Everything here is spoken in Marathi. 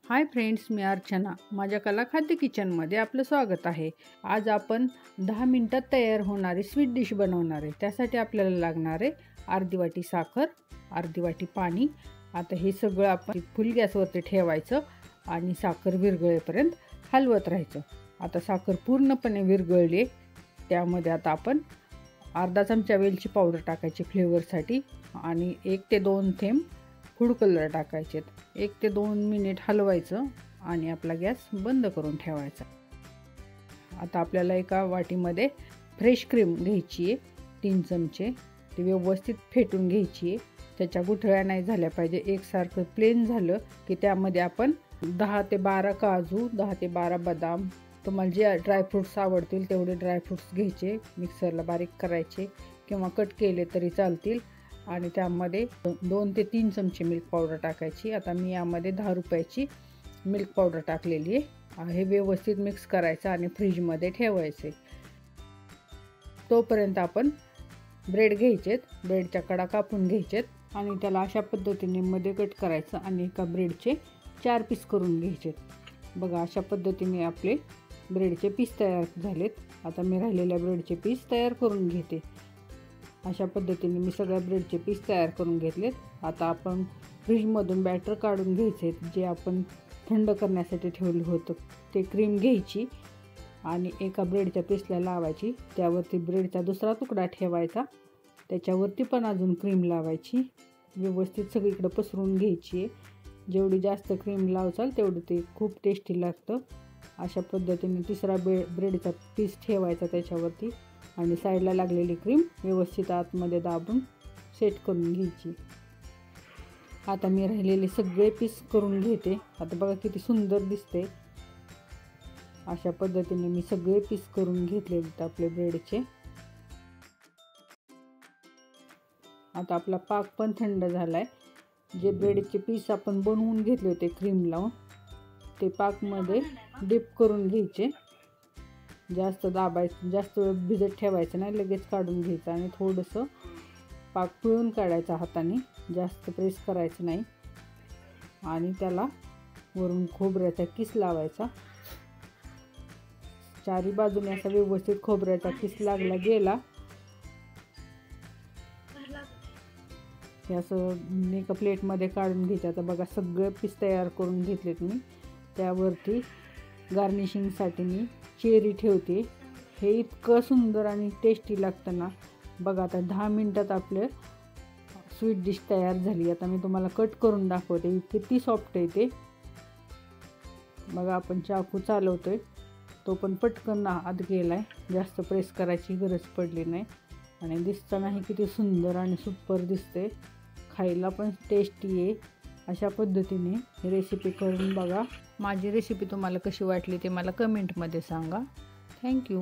हाय फ्रेंड्स, मी अर्चना. माझ्या कला खाद्य किचनमध्ये आपलं स्वागत आहे. आज आपण 10 मिनिटात तयार होणारी स्वीट डिश बनवणार आहे. त्यासाठी आपल्याला लागणार आहे अर्धी वाटी साखर, अर्धी वाटी पाणी. आता हे सगळं आपण फुल गॅसवरती ठेवायचं आणि साखर विरघळेपर्यंत हलवत राहायचं. आता साखर पूर्णपणे विरघळली. त्यामध्ये आता आपण अर्धा चमचा वेलची पावडर टाकायची फ्लेवरसाठी आणि 1 ते 2 थेंब फूड कलर टाकायचे. 1 ते 2 मिनिट हलवायचं आणि आपला गॅस बंद करून ठेवायचा. आता आपल्याला एका वाटीमध्ये फ्रेश क्रीम घ्यायची आहे 3 चमचे. ती व्यवस्थित फेटून घ्यायची आहे. त्याच्या गुठळ्या नाही झाल्या पाहिजे. एकसारखं प्लेन झालं की त्यामध्ये आपण 10 ते 12 काजू, 10 ते 12 बदाम, तुम्हाला जे ड्रायफ्रूट्स आवडतील तेवढे ड्रायफ्रूट्स घ्यायचे, मिक्सरला बारीक करायचे किंवा कट केले तरी चालतील. आणि त्यामध्ये 2 ते 3 चमचे मिल्क पावडर टाकायची. आता मी यामध्ये 10 रुपयाची मिल्क पावडर टाकलेली आहे. हे व्यवस्थित मिक्स करायचं आणि फ्रीजमध्ये ठेवायचे. तोपर्यंत आपण ब्रेड घ्यायचेत. ब्रेडच्या कडा कापून घ्यायचेत आणि त्याला अशा पद्धतीने मध्ये कट करायचं आणि एका ब्रेडचे 4 पीस करून घ्यायचेत. बघा, अशा पद्धतीने आपले ब्रेडचे पीस तयार झालेत. आता मी राहिलेल्या ब्रेडचे पीस तयार करून घेते. अशा पद्धतीने मी सगळ्या ब्रेडचे पीस तयार करून घेतलेत. आता आपण फ्रीजमधून बॅटर काढून घ्यायचे, जे आपण थंड करण्यासाठी ठेवलं होतं. ते क्रीम घ्यायची आणि एका ब्रेडच्या पीसला लावायची. त्यावरती ब्रेडचा दुसरा तुकडा ठेवायचा. त्याच्यावरती पण अजून क्रीम लावायची. व्यवस्थित सगळीकडे पसरून घ्यायची आहे. जेवढी जास्त क्रीम लावचाल तेवढं ते खूप टेस्टी लागतं. अशा पद्धतीने तिसरा ब्रेडचा पीस ठेवायचा त्याच्यावरती आणि साईडला लागलेली क्रीम व्यवस्थित आतमध्ये दाबून सेट करून घ्यायची. आता मी राहिलेले सगळे पीस करून घेते. आता बघा किती सुंदर दिसते. अशा पद्धतीने मी सगळे पीस करून घेतलेले आहेत आपले ब्रेडचे. आता आपला पाक पण थंड झाला आहे. जे ब्रेडचे पीस आपण बनवून घेतले होते क्रीम लावून, ते पाकमध्ये डिप करून घ्यायचे. जास्त दाबायचं, जास्त वेळ भिजत ठेवायचं नाही, लगेच काढून घ्यायचं आणि थोडंसं पाक पिळून काढायचा हाताने, जास्त प्रेस करायचं नाही. आणि त्याला वरून खोबऱ्याचा किस लावायचा. चारी बाजूने असा व्यवस्थित खोबऱ्याचा किस लागला गेला हे असं एका प्लेटमध्ये काढून घ्यायचं. आता बघा सगळे पीस तयार करून घेतलेत मी. त्यावरती गार्निशिंगसाठी मी चेरी ठेवते. हे इतकं सुंदर आणि टेस्टी लागतं ना. बघा, आता 10 मिनिटात आपलं स्वीट डिश तयार झाली. आता मी तुम्हाला कट करून दाखवते. किती सॉफ्ट आहे ते. बघा, आपण चाकू चालवतोय तो पण पटकन आत गेला आहे. जास्त प्रेस करायची गरज पडली नाही आणि दिसतानाही किती सुंदर आणि सुपर दिसते. खायला पण टेस्टी आहे. अशा पद्धतीने ही रेसिपी करून बघा. माझी रेसिपी तुम्हाला कशी वाटली ते मला कमेंटमध्ये सांगा. थँक्यू.